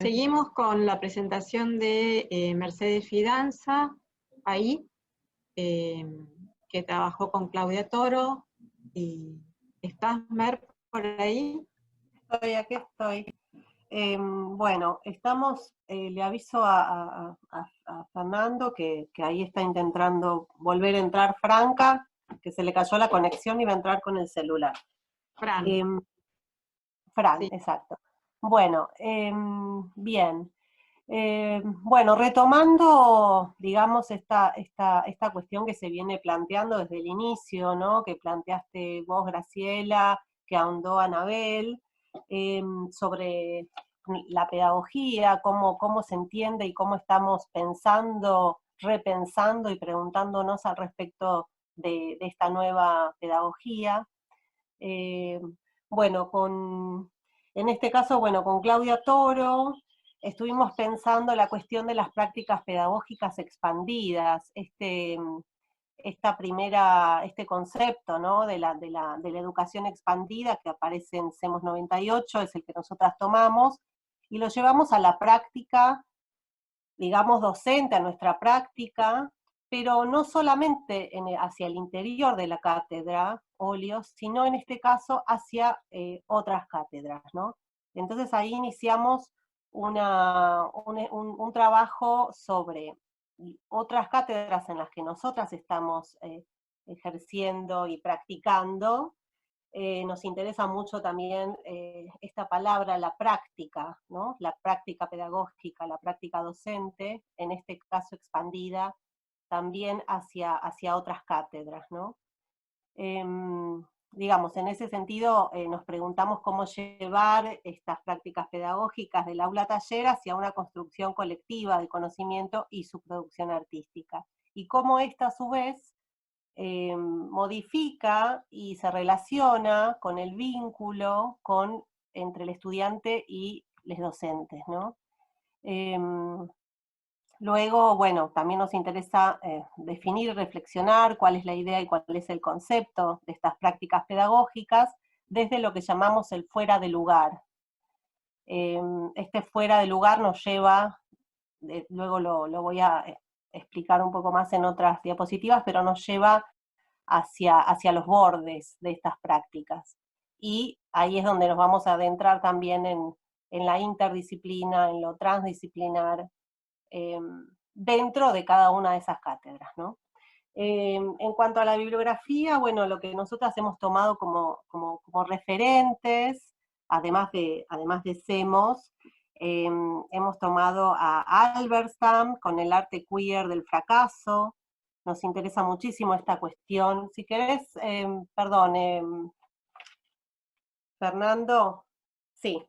Seguimos con la presentación de Mercedes Fidanza, ahí, que trabajó con Claudia Toro. Y ¿estás, Mer, por ahí? Aquí estoy. Bueno, estamos, le aviso a Fernando que ahí está intentando volver a entrar Franca, que se le cayó la conexión y va a entrar con el celular. Fran. Fran, Sí. exacto. Bueno, bien. Bueno, retomando, digamos, esta cuestión que se viene planteando desde el inicio, ¿no? Que planteaste vos, Graciela, que ahondó Anabel, sobre la pedagogía, cómo se entiende y cómo estamos pensando, repensando y preguntándonos al respecto de esta nueva pedagogía. Bueno, en este caso, bueno, con Claudia Toro estuvimos pensando la cuestión de las prácticas pedagógicas expandidas, este concepto, ¿no? de la educación expandida que aparece en SEMOS 98, es el que nosotras tomamos, y lo llevamos a la práctica, digamos, docente, a nuestra práctica, pero no solamente hacia el interior de la cátedra, óleos, sino en este caso hacia otras cátedras, ¿no? Entonces ahí iniciamos un trabajo sobre otras cátedras en las que nosotras estamos ejerciendo y practicando. Nos interesa mucho también esta palabra, la práctica, ¿no? La práctica pedagógica, la práctica docente, en este caso expandida también hacia otras cátedras, ¿no? Digamos, en ese sentido nos preguntamos cómo llevar estas prácticas pedagógicas del aula taller hacia una construcción colectiva del conocimiento y su producción artística, y cómo esta a su vez modifica y se relaciona con el vínculo entre el estudiante y los docentes, ¿no? Luego, bueno, también nos interesa definir y reflexionar cuál es la idea y cuál es el concepto de estas prácticas pedagógicas desde lo que llamamos el fuera de lugar. Este fuera de lugar nos lleva, luego lo voy a explicar un poco más en otras diapositivas, pero nos lleva hacia los bordes de estas prácticas. Y ahí es donde nos vamos a adentrar también en la interdisciplina, en lo transdisciplinar, dentro de cada una de esas cátedras, ¿no? En cuanto a la bibliografía, bueno, lo que nosotras hemos tomado como referentes, además de SEMOS, hemos tomado a Halberstam con el arte queer del fracaso. Nos interesa muchísimo esta cuestión. Si querés, perdón, Fernando, sí,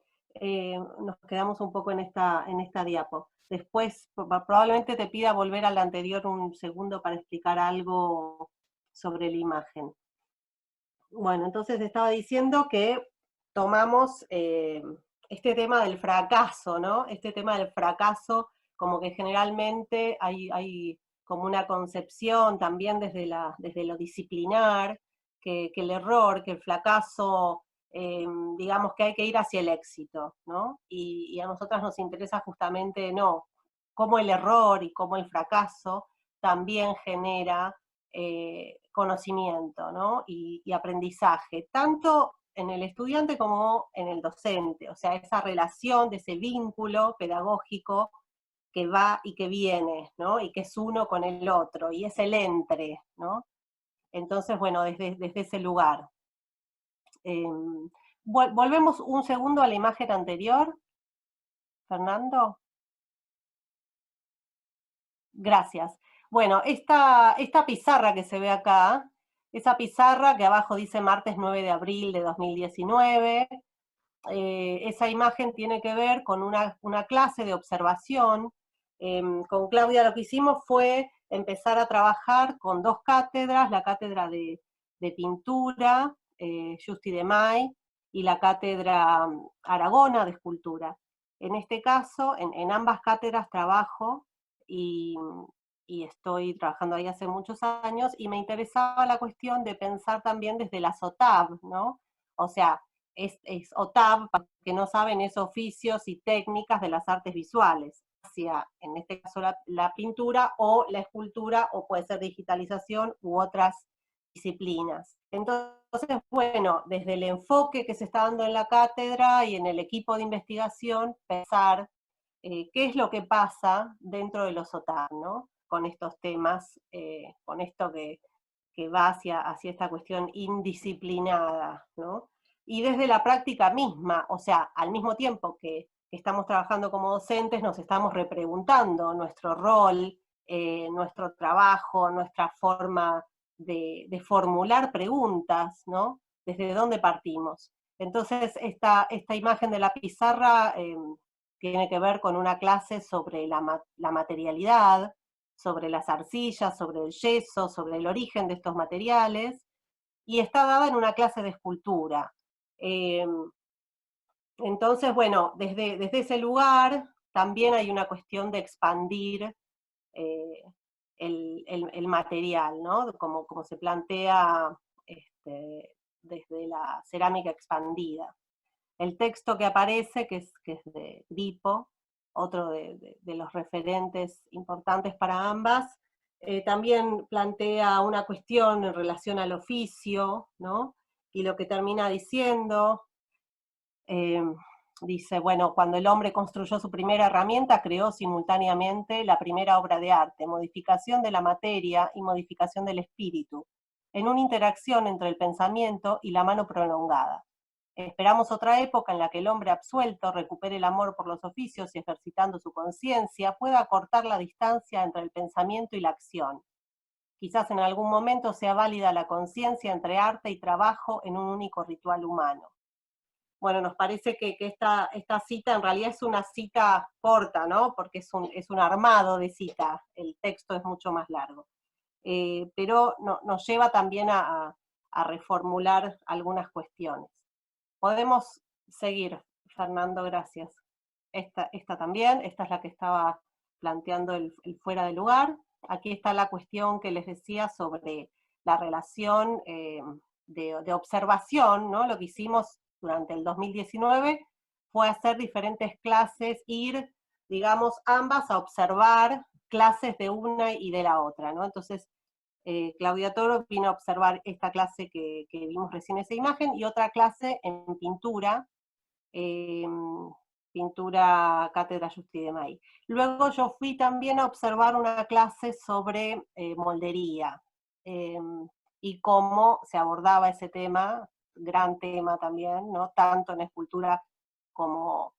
nos quedamos un poco en esta diapo. Después probablemente te pida volver a la anterior un segundo para explicar algo sobre la imagen. Bueno, entonces estaba diciendo que tomamos este tema del fracaso, ¿no? Este tema del fracaso, como que generalmente hay como una concepción también desde lo disciplinar, que el error, que el fracaso, digamos que hay que ir hacia el éxito, ¿no? Y a nosotras nos interesa justamente, no, cómo el error y cómo el fracaso también genera conocimiento, ¿no? y aprendizaje, tanto en el estudiante como en el docente, o sea, esa relación de ese vínculo pedagógico que va y que viene, ¿no? Y que es uno con el otro, y es el entre, ¿no? Entonces, bueno, desde ese lugar. Volvemos un segundo a la imagen anterior, Fernando. Gracias. Bueno, esta pizarra que se ve acá, esa pizarra que abajo dice martes 9 de abril de 2019, esa imagen tiene que ver con una clase de observación. Con Claudia lo que hicimos fue empezar a trabajar con dos cátedras, la cátedra de pintura, Justi de May, y la cátedra Aragona de escultura. En este caso, en ambas cátedras trabajo y estoy trabajando ahí hace muchos años, y me interesaba la cuestión de pensar también desde la SOTAB, ¿no? O sea, OTAV, para los que no saben, es oficios y técnicas de las artes visuales, hacia, en este caso, la pintura o la escultura, o puede ser digitalización u otras disciplinas. Entonces, bueno, desde el enfoque que se está dando en la cátedra y en el equipo de investigación, pensar qué es lo que pasa dentro de los OTAV, ¿no? Con estos temas, con esto que va hacia esta cuestión indisciplinada, ¿no? Y desde la práctica misma, o sea, al mismo tiempo que estamos trabajando como docentes, nos estamos repreguntando nuestro rol, nuestro trabajo, nuestra forma de formular preguntas, ¿no? ¿Desde dónde partimos? Entonces, esta imagen de la pizarra tiene que ver con una clase sobre la materialidad, sobre las arcillas, sobre el yeso, sobre el origen de estos materiales, y está dada en una clase de escultura. Entonces, bueno, desde ese lugar también hay una cuestión de expandir el material, ¿no? Como se plantea desde la cerámica expandida. El texto que aparece, que es de Gripo, otro de los referentes importantes para ambas, también plantea una cuestión en relación al oficio, ¿no? Y lo que termina diciendo, dice, bueno, cuando el hombre construyó su primera herramienta, creó simultáneamente la primera obra de arte, modificación de la materia y modificación del espíritu, en una interacción entre el pensamiento y la mano prolongada. Esperamos otra época en la que el hombre absuelto recupere el amor por los oficios y ejercitando su conciencia pueda acortar la distancia entre el pensamiento y la acción. Quizás en algún momento sea válida la conciencia entre arte y trabajo en un único ritual humano. Bueno, nos parece que esta cita en realidad es una cita corta, ¿no? Porque es un armado de cita, el texto es mucho más largo. Pero nos lleva también a reformular algunas cuestiones. Podemos seguir, Fernando, gracias. Esta también, esta es la que estaba planteando el fuera de lugar. Aquí está la cuestión que les decía sobre la relación de observación, ¿no? Lo que hicimos durante el 2019 fue hacer diferentes clases, ir, digamos, ambas a observar clases de una y de la otra, ¿no? Entonces, Claudia Toro vino a observar esta clase que vimos recién esa imagen, y otra clase en pintura, pintura Cátedra Justi de May. Luego yo fui también a observar una clase sobre moldería, y cómo se abordaba ese tema, gran tema también, ¿no? Tanto en escultura como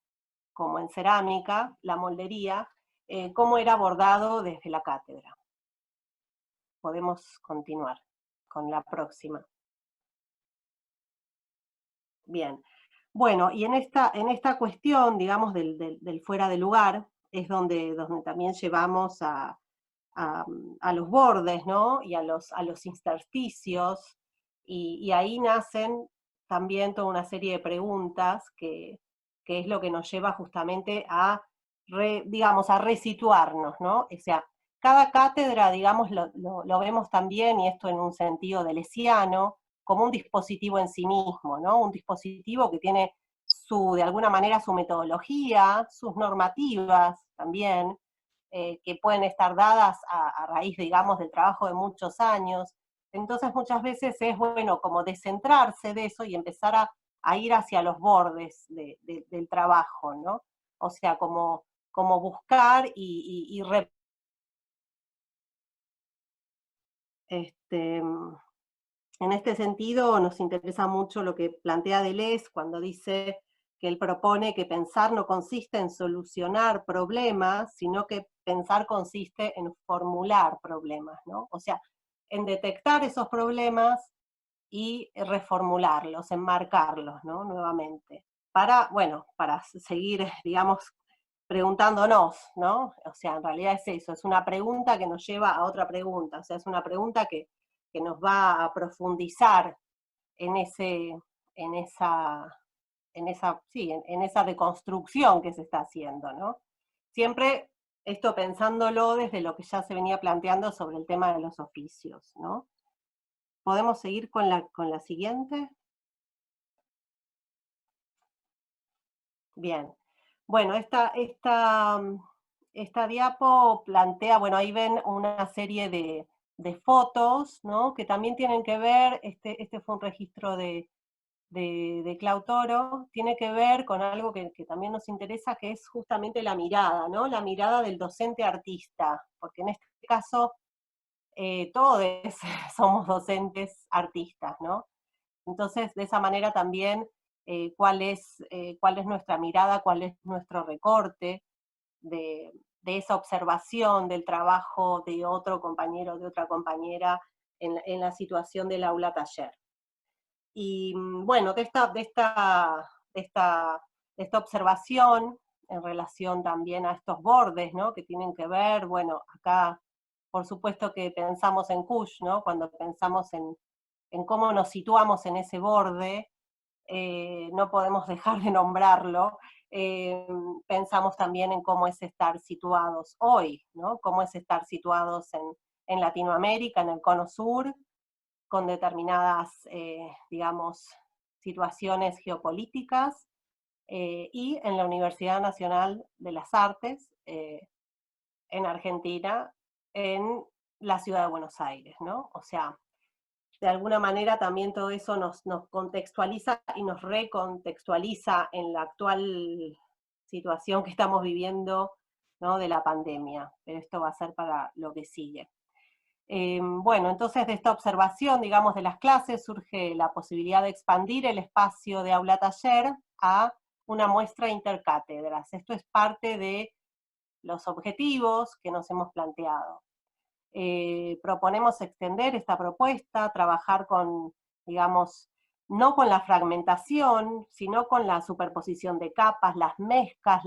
en cerámica, la moldería, cómo era abordado desde la cátedra. Podemos continuar con la próxima. Bien. Bueno, y en esta cuestión, digamos, del fuera de lugar, es donde también llevamos a los bordes, ¿no? Y a los intersticios, y ahí nacen también toda una serie de preguntas que es lo que nos lleva justamente a, digamos, a resituarnos, ¿no? O sea, cada cátedra, digamos, lo vemos también, y esto en un sentido deleuziano, como un dispositivo en sí mismo, ¿no? Un dispositivo que tiene de alguna manera su metodología, sus normativas también, que pueden estar dadas a raíz, digamos, del trabajo de muchos años. Entonces muchas veces es bueno como descentrarse de eso y empezar a ir hacia los bordes del trabajo, ¿no? O sea, como buscar y en este sentido, nos interesa mucho lo que plantea Deleuze cuando dice que él propone que pensar no consiste en solucionar problemas, sino que pensar consiste en formular problemas, ¿no? O sea, en detectar esos problemas y reformularlos, enmarcarlos, ¿no? Nuevamente. Para seguir, digamos, preguntándonos, ¿no? O sea, en realidad es eso, es una pregunta que nos lleva a otra pregunta, o sea, es una pregunta que nos va a profundizar en esa deconstrucción que se está haciendo, ¿no? Siempre esto pensándolo desde lo que ya se venía planteando sobre el tema de los oficios, ¿no? ¿Podemos seguir con la siguiente? Bien. Bueno, esta diapo plantea, bueno, ahí ven una serie de fotos, ¿no? Que también tienen que ver, este fue un registro de Clau Toro, tiene que ver con algo que también nos interesa, que es justamente la mirada, ¿no? La mirada del docente artista, porque en este caso todos somos docentes artistas, ¿no? Entonces, de esa manera también, cuál es nuestra mirada, cuál es nuestro recorte de esa observación del trabajo de otro compañero, de otra compañera en la situación del aula taller. Y bueno, de esta observación en relación también a estos bordes, ¿no? Que tienen que ver, bueno, acá por supuesto que pensamos en Kush, ¿no? Cuando pensamos en cómo nos situamos en ese borde, no podemos dejar de nombrarlo. Pensamos también en cómo es estar situados hoy, ¿no? Cómo es estar situados en Latinoamérica, en el Cono Sur, con determinadas, digamos, situaciones geopolíticas, y en la Universidad Nacional de las Artes, en Argentina, en la ciudad de Buenos Aires, ¿no? O sea, de alguna manera también todo eso nos contextualiza y nos recontextualiza en la actual situación que estamos viviendo, ¿no? De la pandemia, pero esto va a ser para lo que sigue. Bueno, entonces de esta observación, digamos, de las clases surge la posibilidad de expandir el espacio de aula-taller a una muestra intercátedras. Esto es parte de los objetivos que nos hemos planteado. Proponemos extender esta propuesta, trabajar con, digamos, no con la fragmentación, sino con la superposición de capas, las mezclas,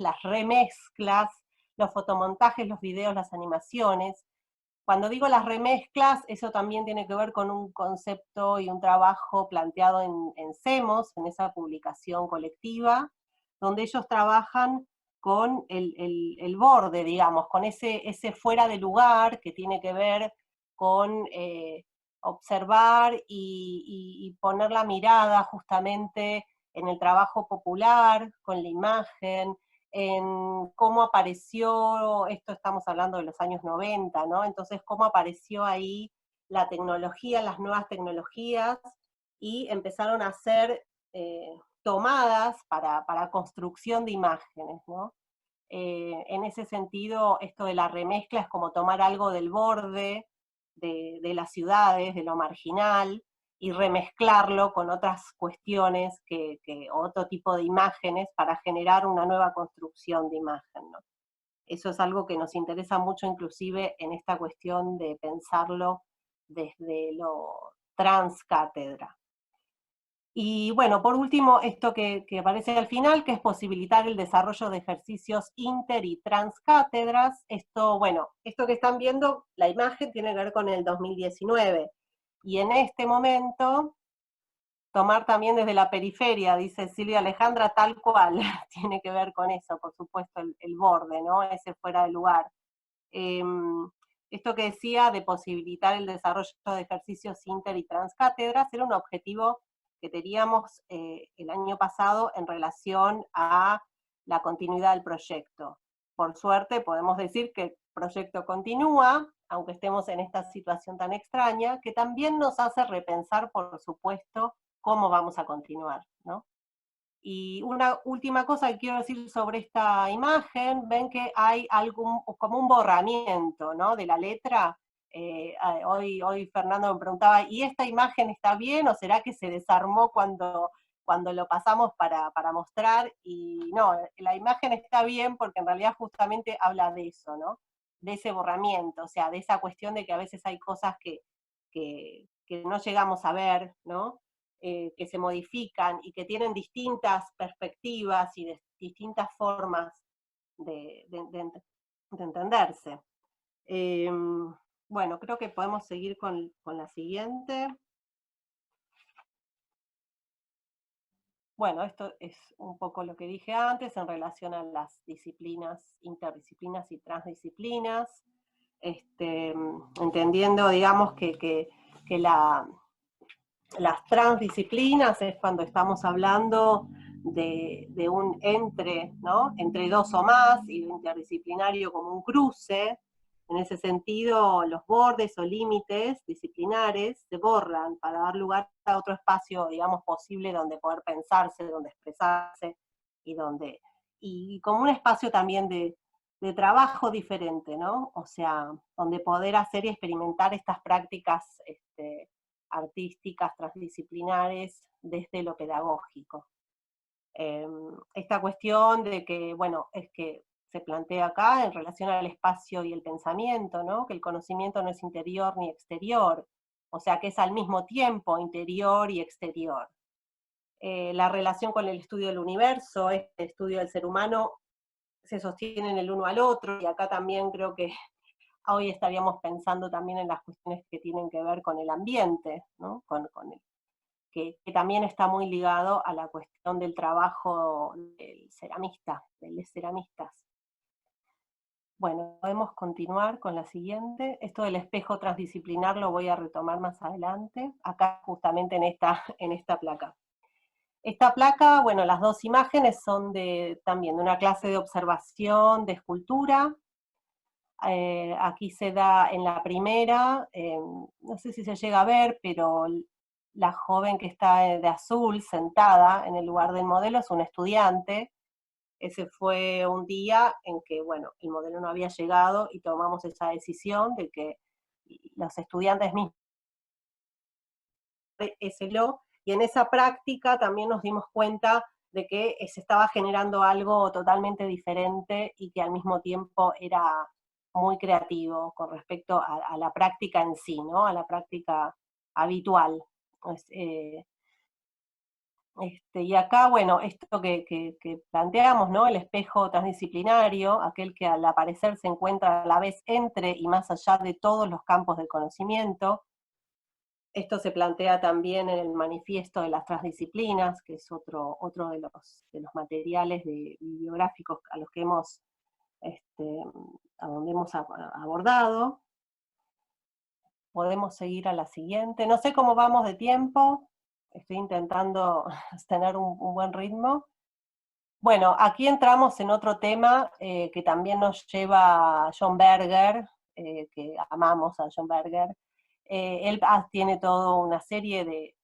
las remezclas, los fotomontajes, los videos, las animaciones. Cuando digo las remezclas, eso también tiene que ver con un concepto y un trabajo planteado en CEMOS, en esa publicación colectiva, donde ellos trabajan con el borde, digamos, con ese fuera de lugar que tiene que ver con observar y poner la mirada justamente en el trabajo popular, con la imagen, en cómo apareció, esto estamos hablando de los años 90, ¿no? Entonces, cómo apareció ahí la tecnología, las nuevas tecnologías, y empezaron a ser tomadas para construcción de imágenes, ¿no? En ese sentido, esto de la remezcla es como tomar algo del borde de las ciudades, de lo marginal, y remezclarlo con otras cuestiones, otro tipo de imágenes para generar una nueva construcción de imagen, ¿no? Eso es algo que nos interesa mucho inclusive en esta cuestión de pensarlo desde lo transcátedra. Y bueno, por último, esto que aparece al final, que es posibilitar el desarrollo de ejercicios inter y transcátedras. Esto, bueno, esto que están viendo, la imagen tiene que ver con el 2019. Y en este momento, tomar también desde la periferia, dice Silvia Alejandra, tal cual, tiene que ver con eso, por supuesto, el borde, ¿no? Ese fuera de lugar. Esto que decía de posibilitar el desarrollo de ejercicios inter y transcátedras era un objetivo que teníamos el año pasado en relación a la continuidad del proyecto. Por suerte podemos decir que el proyecto continúa, aunque estemos en esta situación tan extraña, que también nos hace repensar, por supuesto, cómo vamos a continuar, ¿no? Y una última cosa que quiero decir sobre esta imagen, ven que hay como un borramiento, ¿no? De la letra. Hoy Fernando me preguntaba, ¿y esta imagen está bien o será que se desarmó cuando lo pasamos para mostrar? Y no, la imagen está bien porque en realidad justamente habla de eso, ¿no? De ese borramiento, o sea, de esa cuestión de que a veces hay cosas que no llegamos a ver, ¿no? Que se modifican y que tienen distintas perspectivas y distintas formas de entenderse. Bueno, creo que podemos seguir con la siguiente. Bueno, esto es un poco lo que dije antes en relación a las disciplinas, interdisciplinas y transdisciplinas, entendiendo, digamos, que las transdisciplinas es cuando estamos hablando de un entre, ¿no? Entre dos o más, y lo interdisciplinario como un cruce. En ese sentido, los bordes o límites disciplinares se borran para dar lugar a otro espacio, digamos, posible donde poder pensarse, donde expresarse, y como un espacio también de trabajo diferente, ¿no? O sea, donde poder hacer y experimentar estas prácticas artísticas, transdisciplinares, desde lo pedagógico. Esta cuestión de que, bueno, es que se plantea acá en relación al espacio y el pensamiento, ¿no? Que el conocimiento no es interior ni exterior, o sea que es al mismo tiempo interior y exterior. La relación con el estudio del universo, este estudio del ser humano, se sostienen el uno al otro, y acá también creo que hoy estaríamos pensando también en las cuestiones que tienen que ver con el ambiente, ¿no? Que también está muy ligado a la cuestión del trabajo del ceramista, de los ceramistas. Bueno, podemos continuar con la siguiente. Esto del espejo transdisciplinar lo voy a retomar más adelante, acá justamente en esta placa. Esta placa, bueno, las dos imágenes son también de una clase de observación de escultura. Aquí se da en la primera, no sé si se llega a ver, pero la joven que está de azul sentada en el lugar del modelo es un estudiante. Ese fue un día en que, bueno, el modelo no había llegado y tomamos esa decisión de que los estudiantes mismos y en esa práctica también nos dimos cuenta de que se estaba generando algo totalmente diferente y que al mismo tiempo era muy creativo con respecto a la práctica en sí, ¿no? A la práctica habitual. Pues, y acá, bueno, esto que planteamos, ¿no? El espejo transdisciplinario, aquel que al aparecer se encuentra a la vez entre y más allá de todos los campos del conocimiento. Esto se plantea también en el manifiesto de las transdisciplinas, que es otro de los materiales bibliográficos a los que a donde hemos abordado. Podemos seguir a la siguiente. No sé cómo vamos de tiempo, estoy intentando tener un buen ritmo. Bueno, aquí entramos en otro tema que también nos lleva a John Berger, que amamos a John Berger. Él tiene toda una serie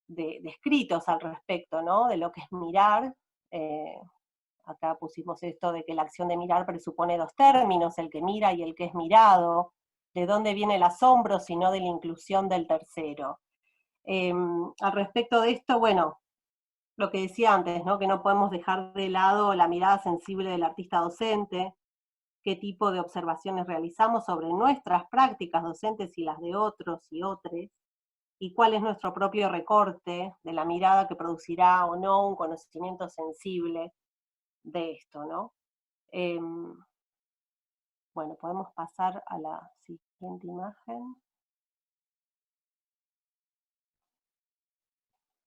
de escritos al respecto, ¿no? De lo que es mirar. Acá pusimos esto de que la acción de mirar presupone dos términos, el que mira y el que es mirado. ¿De dónde viene el asombro, sino de la inclusión del tercero? Al respecto de esto, bueno, lo que decía antes, ¿no? Que no podemos dejar de lado la mirada sensible del artista docente, qué tipo de observaciones realizamos sobre nuestras prácticas docentes y las de otros y otras, y cuál es nuestro propio recorte de la mirada que producirá o no un conocimiento sensible de esto, ¿no? Bueno, podemos pasar a la siguiente imagen.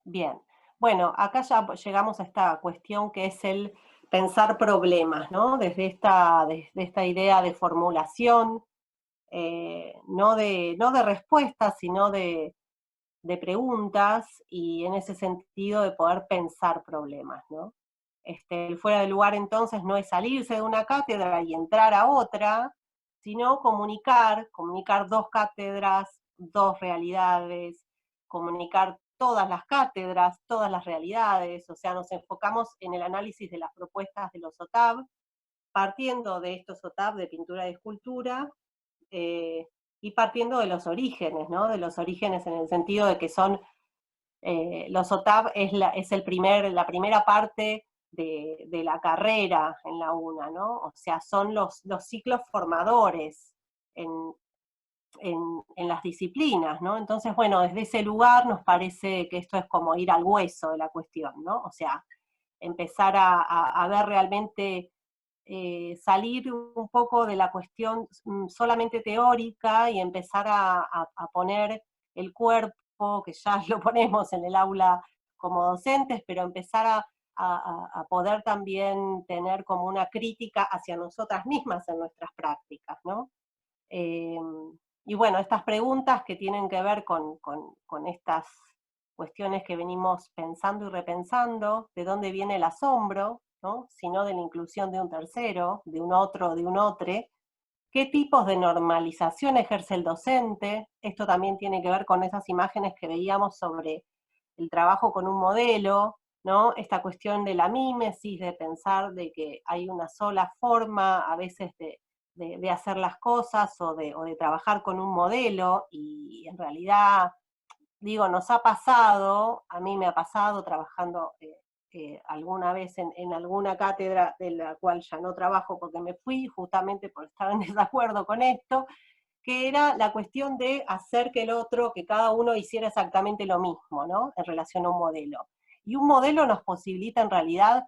Bien, bueno, acá ya llegamos a esta cuestión que es el pensar problemas, ¿no? Desde esta idea de formulación, no de respuestas, sino de preguntas, y en ese sentido de poder pensar problemas, ¿no? El fuera de lugar entonces no es salirse de una cátedra y entrar a otra, sino comunicar dos cátedras, dos realidades, comunicar todas las cátedras, todas las realidades. O sea, nos enfocamos en el análisis de las propuestas de los OTAB, partiendo de estos OTAB de pintura y escultura, y partiendo de los orígenes, ¿no? De los orígenes en el sentido de que son, los OTAB es la primera parte de la carrera en la UNA, ¿no? O sea, son los ciclos formadores en las disciplinas, ¿no? Entonces, bueno, desde ese lugar nos parece que esto es como ir al hueso de la cuestión, ¿no? O sea, empezar a ver realmente, salir un poco de la cuestión solamente teórica y empezar a poner el cuerpo, que ya lo ponemos en el aula como docentes, pero empezar a poder también tener como una crítica hacia nosotras mismas en nuestras prácticas, ¿no? Y bueno, estas preguntas que tienen que ver con estas cuestiones que venimos pensando y repensando, de dónde viene el asombro, ¿no? Sino de la inclusión de un tercero, de un otro, de un otro. ¿Qué tipos de normalización ejerce el docente? Esto también tiene que ver con esas imágenes que veíamos sobre el trabajo con un modelo, ¿no? Esta cuestión de la mímesis, de pensar de que hay una sola forma a veces de hacer las cosas o de trabajar con un modelo, y en realidad, digo, nos ha pasado, a mí me ha pasado trabajando alguna vez en alguna cátedra de la cual ya no trabajo porque me fui, justamente por estar en desacuerdo con esto, que era la cuestión de hacer que el otro, que cada uno hiciera exactamente lo mismo, ¿no? En relación a un modelo. Y un modelo nos posibilita en realidad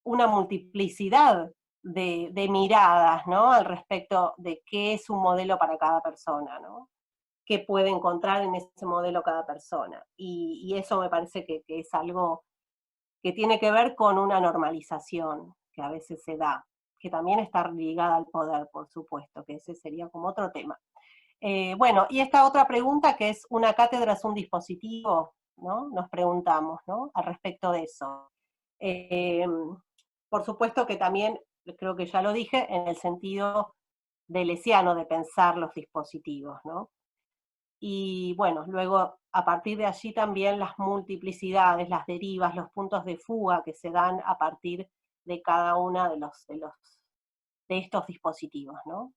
una multiplicidad de miradas, ¿no? Al respecto de qué es un modelo para cada persona, ¿no? Qué puede encontrar en ese modelo cada persona. Y eso me parece que es algo que tiene que ver con una normalización que a veces se da, que también está ligada al poder, por supuesto, que ese sería como otro tema. Bueno, y esta otra pregunta, que es, ¿una cátedra es un dispositivo? ¿No? Nos preguntamos, ¿no? Al respecto de eso. Por supuesto que también, creo que ya lo dije, en el sentido deleuziano de pensar los dispositivos, ¿no? Y bueno, luego a partir de allí también las multiplicidades, las derivas, los puntos de fuga que se dan a partir de cada una de estos dispositivos, ¿no?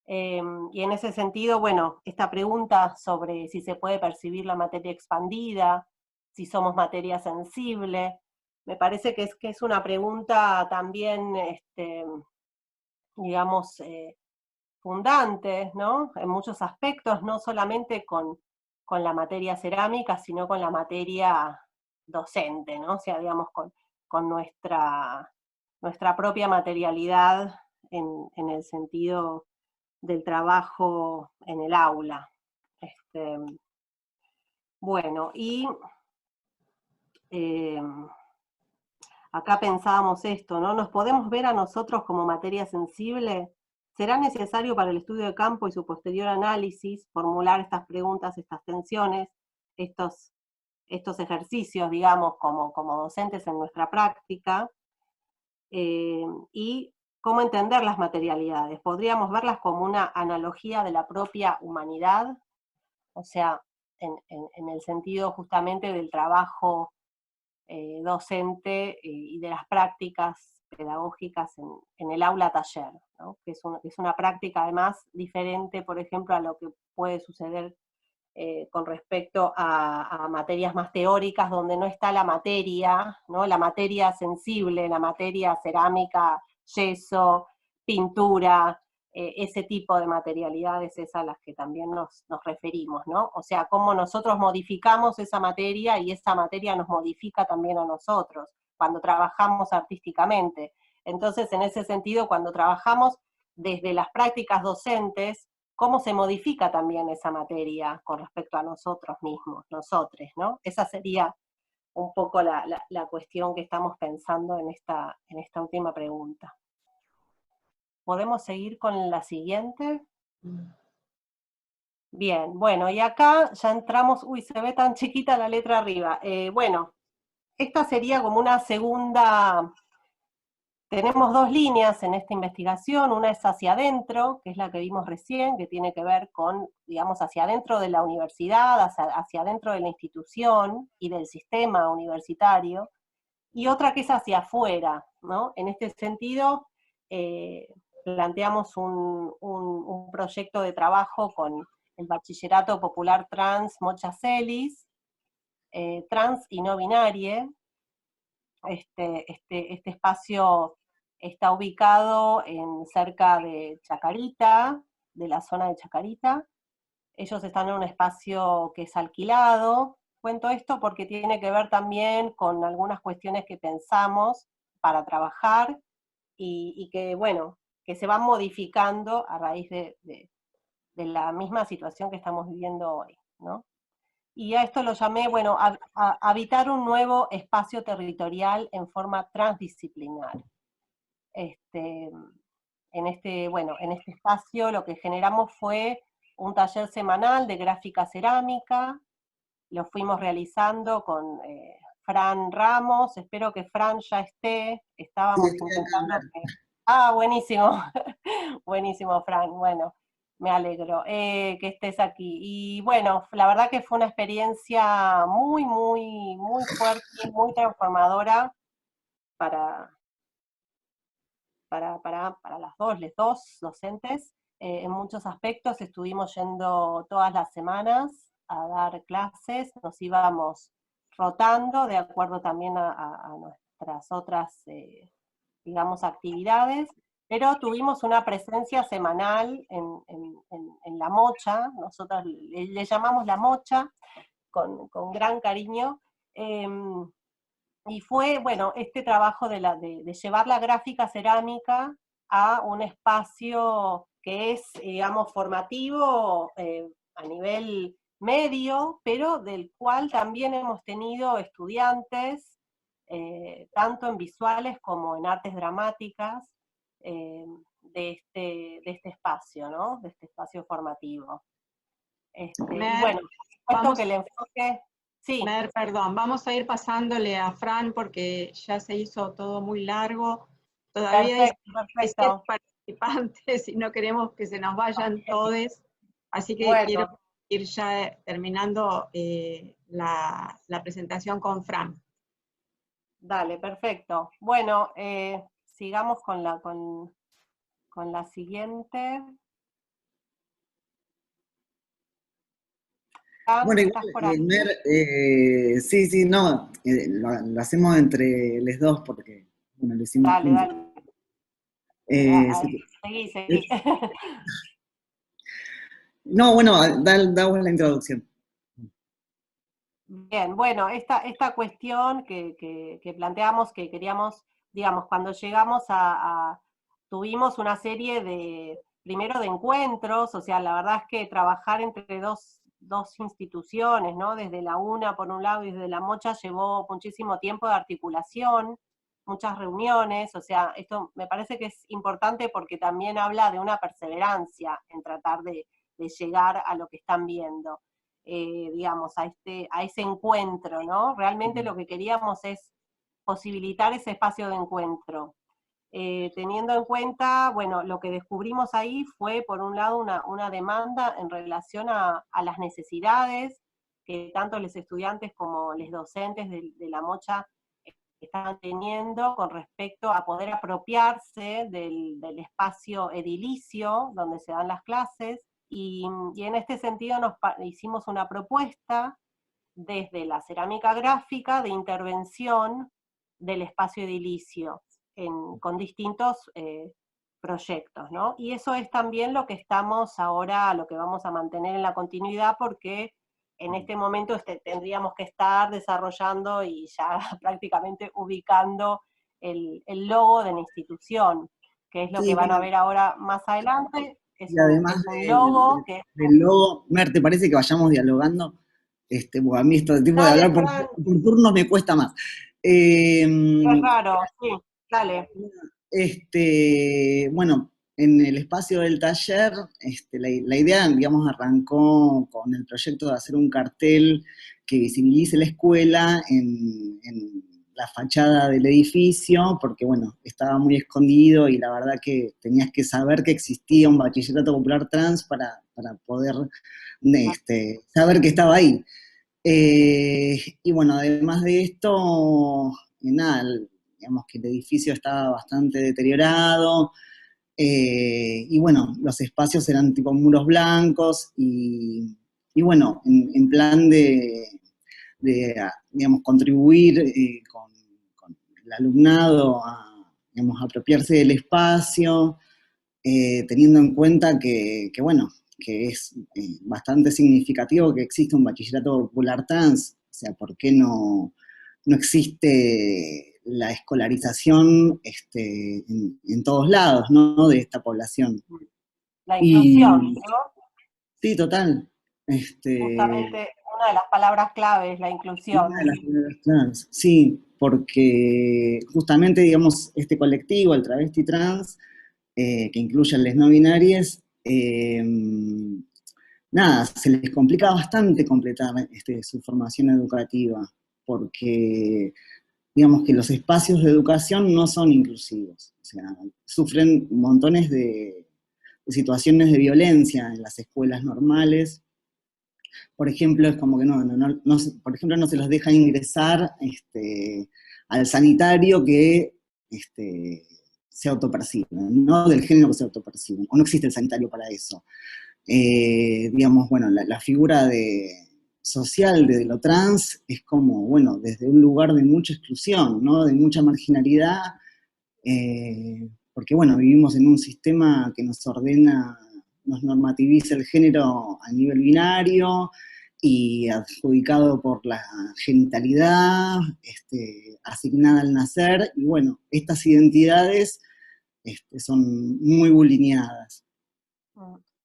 Y en ese sentido, bueno, esta pregunta sobre si se puede percibir la materia expandida, si somos materia sensible, me parece que es una pregunta también, digamos, fundante, ¿no? En muchos aspectos, no solamente con la materia cerámica, sino con la materia docente, ¿no? O sea, digamos, con nuestra propia materialidad en el sentido del trabajo en el aula. Bueno, y acá pensábamos esto, ¿no? ¿Nos podemos ver a nosotros como materia sensible? ¿Será necesario para el estudio de campo y su posterior análisis formular estas preguntas, estas tensiones, estos ejercicios, digamos, como docentes en nuestra práctica? Y cómo entender las materialidades. ¿Podríamos verlas como una analogía de la propia humanidad? O sea, en el sentido justamente del trabajo docente y de las prácticas pedagógicas en el aula taller, ¿no? Que es una práctica además diferente, por ejemplo, a lo que puede suceder con respecto a materias más teóricas, donde no está la materia, ¿no? La materia sensible, la materia cerámica, yeso, pintura, ese tipo de materialidades es a las que también nos referimos, ¿no? O sea, cómo nosotros modificamos esa materia y esa materia nos modifica también a nosotros, cuando trabajamos artísticamente. Entonces, en ese sentido, cuando trabajamos desde las prácticas docentes, cómo se modifica también esa materia con respecto a nosotros mismos, nosotres, ¿no? Esa sería un poco la cuestión que estamos pensando en esta última pregunta. ¿Podemos seguir con la siguiente? Bien, bueno, y acá ya entramos, uy, se ve tan chiquita la letra arriba. Bueno, esta sería como una segunda. Tenemos dos líneas en esta investigación, una es hacia adentro, que es la que vimos recién, que tiene que ver con, digamos, hacia adentro de la universidad, hacia adentro de la institución y del sistema universitario, y otra que es hacia afuera, ¿no? En este sentido, planteamos un proyecto de trabajo con el Bachillerato Popular Trans Mocha Celis, trans y no binarie. Este espacio está ubicado cerca de Chacarita, de la zona de Chacarita. Ellos están en un espacio que es alquilado. Cuento esto porque tiene que ver también con algunas cuestiones que pensamos para trabajar y que, bueno, que se van modificando a raíz de la misma situación que estamos viviendo hoy, ¿no? Y a esto lo llamé, bueno, a habitar un nuevo espacio territorial en forma transdisciplinar. Bueno, en este espacio lo que generamos fue un taller semanal de gráfica cerámica, lo fuimos realizando con Fran Ramos, espero que Fran ya esté, estábamos intentando que... Ah, buenísimo, buenísimo Fran, bueno, me alegro que estés aquí. Y bueno, la verdad que fue una experiencia muy, muy, muy fuerte, muy transformadora para, para las dos docentes. En muchos aspectos estuvimos yendo todas las semanas a dar clases, nos íbamos rotando de acuerdo también a nuestras otras, digamos, actividades, pero tuvimos una presencia semanal en La Mocha, nosotros le llamamos La Mocha, con gran cariño, y fue, bueno, este trabajo de llevar la gráfica cerámica a un espacio que es, digamos, formativo a nivel medio, pero del cual también hemos tenido estudiantes, tanto en visuales como en artes dramáticas, de este espacio, ¿no? De este espacio formativo. Y bueno, por supuesto que el enfoque... Sí. Mer, perdón, vamos a ir pasándole a Fran porque ya se hizo todo muy largo. Todavía hay 7 participantes y no queremos que se nos vayan todos, así que bueno, quiero ir ya terminando la presentación con Fran. Dale, perfecto. Bueno, sigamos con la siguiente. Bueno, igual, Mer, sí, no, lo hacemos entre los dos porque, bueno, lo hicimos juntos. Seguí. No, bueno, da vos la introducción. Bien, bueno, esta cuestión que planteamos, que queríamos, digamos, cuando llegamos tuvimos una serie primero de encuentros, o sea, la verdad es que trabajar entre dos instituciones, ¿no? Desde la UNA por un lado y desde la Mocha llevó muchísimo tiempo de articulación, muchas reuniones, o sea, esto me parece que es importante porque también habla de una perseverancia en tratar de llegar a lo que están viendo. Digamos, a ese encuentro, ¿no? Realmente lo que queríamos es posibilitar ese espacio de encuentro. Teniendo en cuenta, bueno, lo que descubrimos ahí fue, por un lado, una demanda en relación a las necesidades que tanto los estudiantes como los docentes de la Mocha estaban teniendo con respecto a poder apropiarse del espacio edilicio donde se dan las clases, y en este sentido hicimos una propuesta desde la cerámica gráfica de intervención del espacio edilicio con distintos proyectos, ¿no? Y eso es también lo que estamos ahora, lo que vamos a mantener en la continuidad, porque en este momento tendríamos que estar desarrollando y ya prácticamente ubicando el logo de la institución, que es lo que van a ver ahora más adelante. Y además un logo del logo, Mer, ¿te parece que vayamos dialogando? Bueno, a mí este tipo de hablar por turnos me cuesta más. Es raro, sí, dale. Bueno, en el espacio del taller, la idea, digamos, arrancó con el proyecto de hacer un cartel que visibilice la escuela en la fachada del edificio, porque, bueno, estaba muy escondido y la verdad que tenías que saber que existía un bachillerato popular trans para poder saber que estaba ahí. Y bueno, además de esto, nada, digamos que el edificio estaba bastante deteriorado, y bueno, los espacios eran tipo muros blancos, y bueno, en plan de digamos, contribuir con el alumnado a, digamos, apropiarse del espacio, teniendo en cuenta que bueno, que es bastante significativo que exista un bachillerato popular trans, o sea, ¿por qué no existe la escolarización en todos lados, ¿no? De esta población. La inclusión, ¿no? Sí, total. Justamente una de las palabras clave es la inclusión. Una de las palabras trans, sí, porque justamente, digamos, este colectivo, el travesti trans, que incluye a las no binarias, nada, se les complica bastante completar su formación educativa, porque digamos que los espacios de educación no son inclusivos, o sea, sufren montones de situaciones de violencia en las escuelas normales. Por ejemplo, es como que por ejemplo, no se los deja ingresar al sanitario que se autopercibe, ¿no? Del género que se autopercibe, o no existe el sanitario para eso. Digamos, bueno, la figura social de lo trans es como, bueno, desde un lugar de mucha exclusión, ¿no? De mucha marginalidad, porque, bueno, vivimos en un sistema que nos ordena, nos normativiza el género a nivel binario y adjudicado por la genitalidad, asignada al nacer, y bueno, estas identidades son muy bulineadas.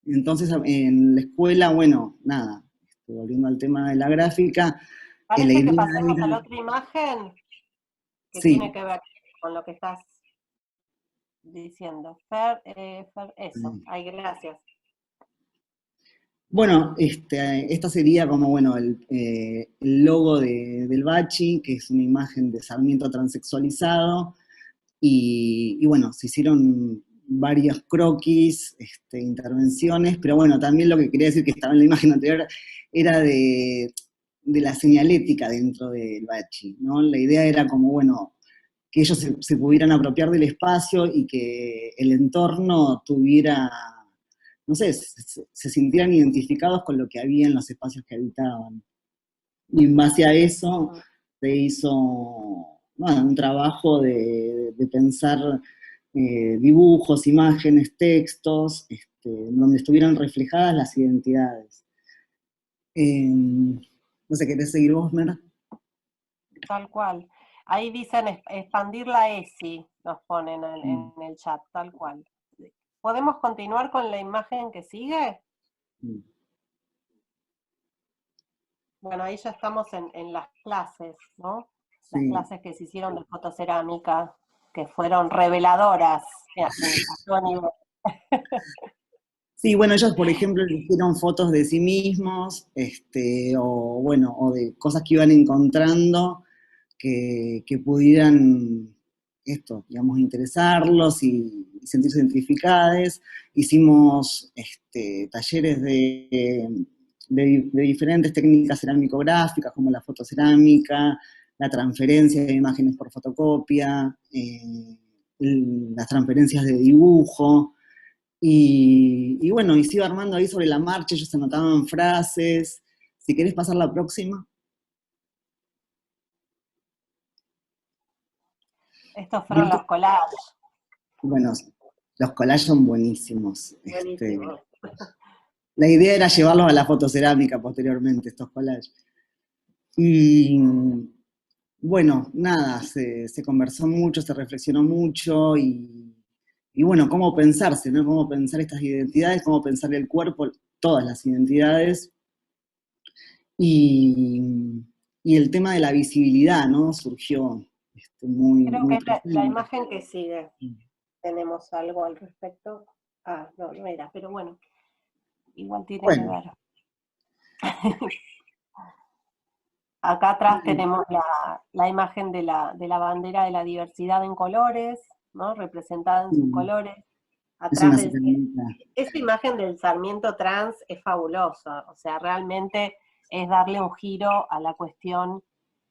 Entonces, en la escuela, bueno, nada, volviendo al tema de la gráfica, Parece que pasemos a la otra imagen que sí, tiene que ver con lo que estás diciendo. Fer, eso, ay, gracias. Bueno, esta sería como, bueno, el logo del Bachi, que es una imagen de Sarmiento transexualizado, y bueno, se hicieron varios croquis, intervenciones, pero bueno, también lo que quería decir que estaba en la imagen anterior era de la señalética dentro del Bachi, ¿no? La idea era como, bueno, que ellos se pudieran apropiar del espacio y que el entorno tuviera, no sé, se sintieran identificados con lo que había en los espacios que habitaban. Y en base a eso se hizo, bueno, un trabajo de pensar dibujos, imágenes, textos, donde estuvieran reflejadas las identidades. No sé, ¿querés seguir vos, Mer? Tal cual. Ahí dicen expandir la ESI, nos ponen en el chat, tal cual. ¿Podemos continuar con la imagen que sigue? Bueno, ahí ya estamos en las clases, ¿no? Las clases que se hicieron de fotocerámica, que fueron reveladoras. Sí, bueno, ellos, por ejemplo, hicieron fotos de sí mismos, o bueno, o de cosas que iban encontrando que pudieran, digamos, interesarlos y sentirse identificados. Hicimos talleres de diferentes técnicas cerámico-gráficas, como la fotocerámica, la transferencia de imágenes por fotocopia, las transferencias de dibujo. Y bueno, y se iba armando ahí sobre la marcha, ellos anotaban frases. Si querés pasar la próxima. Estos fueron los collages. Bueno, los collages son buenísimos. Buenísimo. La idea era llevarlos a la fotocerámica posteriormente, estos collages. Y bueno, nada, se conversó mucho, se reflexionó mucho, y bueno, cómo pensarse, ¿no? Cómo pensar estas identidades, cómo pensar el cuerpo, todas las identidades. Y el tema de la visibilidad, ¿no? Surgió muy... Creo muy que es la imagen que sigue. Tenemos algo al respecto. Ah, no era, pero bueno, igual tiene que ver. Acá atrás tenemos la imagen de la bandera de la diversidad en colores, ¿no? Representada en sus colores. Atrás esa imagen del Sarmiento trans es fabulosa, o sea, realmente es darle un giro a la cuestión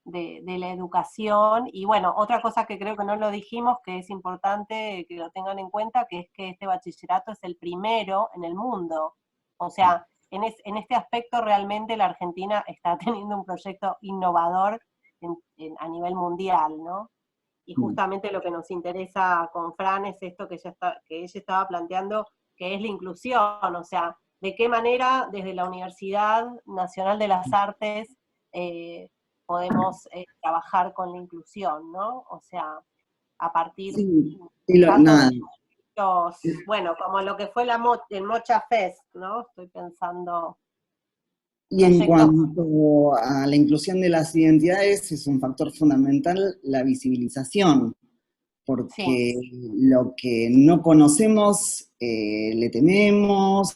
de la educación. Y bueno, otra cosa que creo que no lo dijimos, que es importante que lo tengan en cuenta, que es que este bachillerato es el primero en el mundo. O sea, en este aspecto realmente la Argentina está teniendo un proyecto innovador a nivel mundial, ¿no? Y justamente lo que nos interesa con Fran es esto que ella estaba planteando, que es la inclusión, o sea, de qué manera desde la Universidad Nacional de las Artes podemos trabajar con la inclusión, ¿no? O sea, a partir de bueno, como lo que fue el Mocha Fest, ¿no? Estoy pensando... Y en cuanto a la inclusión de las identidades, es un factor fundamental la visibilización. porque lo que no conocemos le tememos,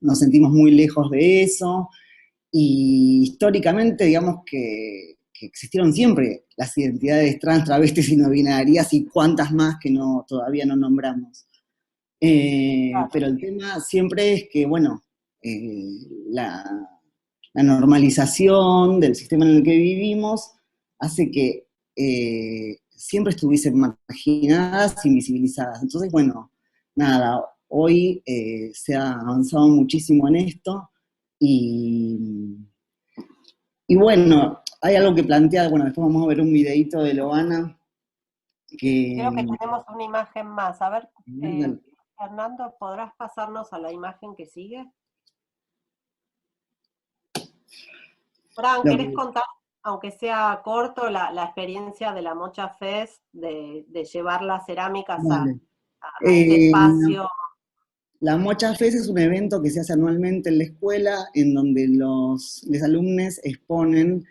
nos sentimos muy lejos de eso, y históricamente digamos que existieron siempre las identidades trans, travestis y no binarias, y cuántas más que todavía no nombramos. Pero el tema siempre es que, bueno, la normalización del sistema en el que vivimos hace que siempre estuviesen marginadas, invisibilizadas. Entonces, bueno, nada, hoy se ha avanzado muchísimo en esto, y bueno, hay algo que plantea, bueno, después vamos a ver un videíto de Loana, que... Creo que tenemos una imagen más. A ver, Fernando, ¿podrás pasarnos a la imagen que sigue? Fran, ¿querés contar, aunque sea corto, la experiencia de la Mocha Fest, de llevar las cerámicas a este espacio? La Mocha Fest es un evento que se hace anualmente en la escuela, en donde los alumnos exponen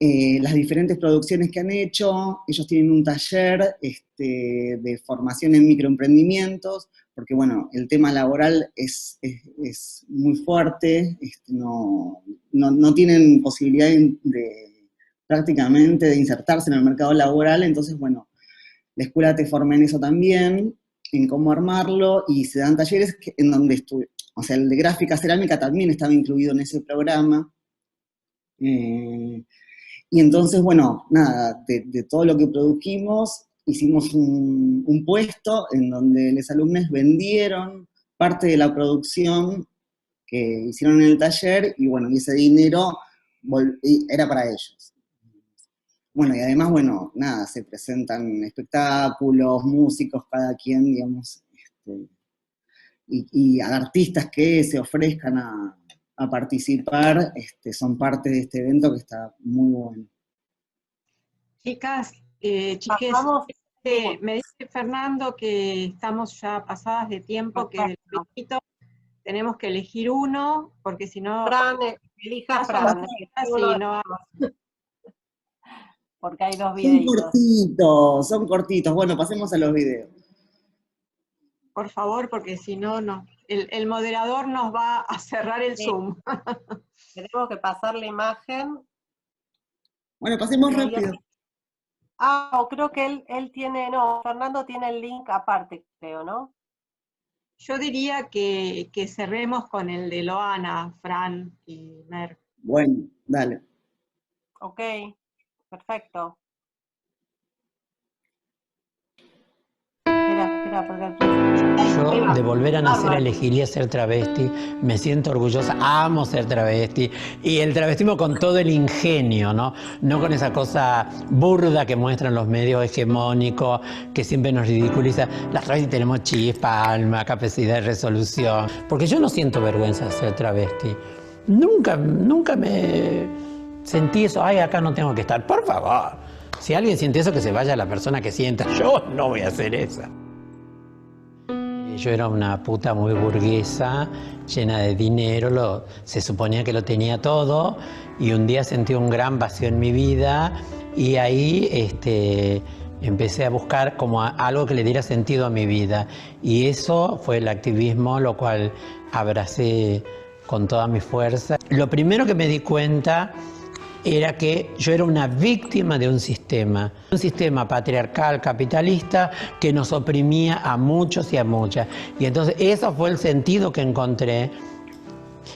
las diferentes producciones que han hecho. Ellos tienen un taller de formación en microemprendimientos, porque bueno, el tema laboral es muy fuerte, no tienen posibilidad prácticamente de insertarse en el mercado laboral. Entonces bueno, la escuela te forma en eso también, en cómo armarlo, y se dan talleres en donde o sea, el de gráfica cerámica también estaba incluido en ese programa. Y entonces, bueno, nada, de todo lo que produjimos, hicimos un puesto en donde los alumnos vendieron parte de la producción que hicieron en el taller, y bueno, y ese dinero era para ellos. Bueno, y además, bueno, nada, se presentan espectáculos, músicos, cada quien, digamos, y artistas que se ofrezcan a participar, son parte de este evento que está muy bueno. Chicas, chiques, me dice Fernando que estamos ya pasadas de tiempo, que del poquito tenemos que elegir uno, porque si no... Fran, elija Fran. Porque hay dos videitos. Son cortitos. Bueno, pasemos a los videos. Por favor, porque si no, el moderador nos va a cerrar el Zoom. Tenemos que pasar la imagen. Bueno, pasemos rápido. Creo que él tiene, Fernando tiene el link aparte, creo, ¿no? Yo diría que cerremos con el de Loana, Fran y Mer. Bueno, dale. Ok, perfecto. Yo de volver a nacer elegiría ser travesti, me siento orgullosa, amo ser travesti, y el travestismo con todo el ingenio, ¿no? No con esa cosa burda que muestran los medios hegemónicos, que siempre nos ridiculiza. Las travestis tenemos chispa, alma, capacidad de resolución, porque yo no siento vergüenza de ser travesti. Nunca me sentí eso, acá no tengo que estar, por favor. Si alguien siente eso, que se vaya la persona que sienta. Yo no voy a hacer eso. Yo era una puta muy burguesa, llena de dinero, se suponía que lo tenía todo, y un día sentí un gran vacío en mi vida, y ahí empecé a buscar como algo que le diera sentido a mi vida. Y eso fue el activismo, lo cual abracé con toda mi fuerza. Lo primero que me di cuenta era que yo era una víctima de un sistema patriarcal, capitalista, que nos oprimía a muchos y a muchas. Y entonces eso fue el sentido que encontré,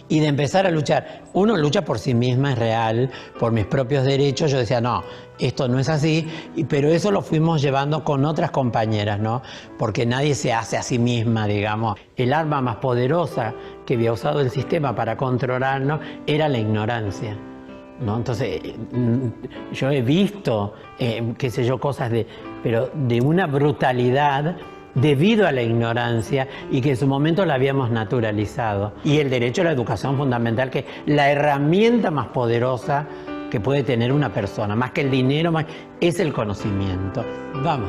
y de empezar a luchar. Uno lucha por sí misma, es real, por mis propios derechos. Yo decía, no, esto no es así, pero eso lo fuimos llevando con otras compañeras, ¿no? Porque nadie se hace a sí misma, digamos. El arma más poderosa que había usado el sistema para controlarnos era la ignorancia, ¿no? Entonces, yo he visto, qué sé yo, cosas pero de una brutalidad debido a la ignorancia, y que en su momento la habíamos naturalizado. Y el derecho a la educación fundamental, que es la herramienta más poderosa que puede tener una persona, más que el dinero, es el conocimiento. Vamos.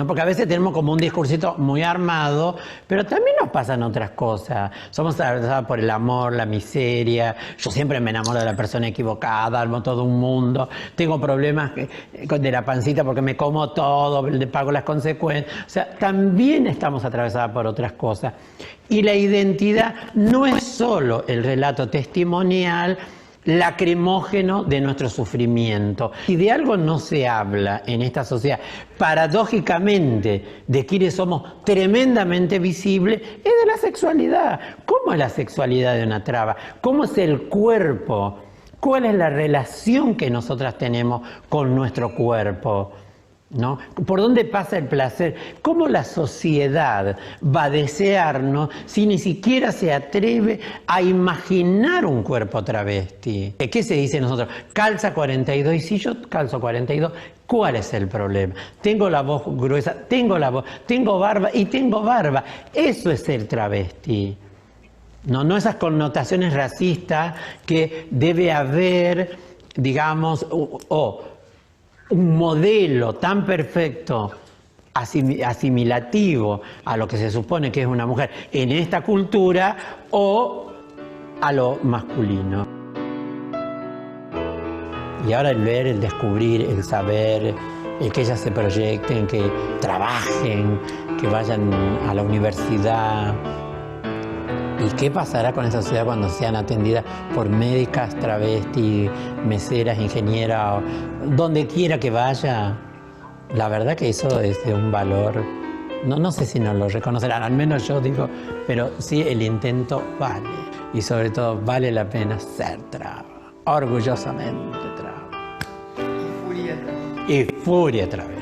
¿no? Porque a veces tenemos como un discursito muy armado, pero también nos pasan otras cosas. Somos atravesados por el amor, la miseria. Yo siempre me enamoro de la persona equivocada, armo todo un mundo. Tengo problemas de la pancita porque me como todo, le pago las consecuencias. O sea, también estamos atravesados por otras cosas. Y la identidad no es solo el relato testimonial, lacrimógeno de nuestro sufrimiento. Si de algo no se habla en esta sociedad, paradójicamente, de quienes somos tremendamente visibles, es de la sexualidad. ¿Cómo es la sexualidad de una traba? ¿Cómo es el cuerpo? ¿Cuál es la relación que nosotras tenemos con nuestro cuerpo? ¿No? ¿Por dónde pasa el placer? ¿Cómo la sociedad va a desearnos si ni siquiera se atreve a imaginar un cuerpo travesti? ¿Qué se dice nosotros? Calza 42, y si yo calzo 42, ¿cuál es el problema? Tengo la voz gruesa, tengo barba y tengo barba. Eso es ser travesti. No esas connotaciones racistas que debe haber, digamos, un modelo tan perfecto, asimilativo a lo que se supone que es una mujer en esta cultura o a lo masculino. Y ahora el ver, el descubrir, el saber, el que ellas se proyecten, que trabajen, que vayan a la universidad. ¿Y qué pasará con esa sociedad cuando sean atendidas por médicas, travestis, meseras, ingenieras, donde quiera que vaya? La verdad que eso es de un valor, no sé si nos lo reconocerán, al menos yo digo, pero sí el intento vale. Y sobre todo vale la pena ser traba, orgullosamente traba. Y furia traba. Y furia traba.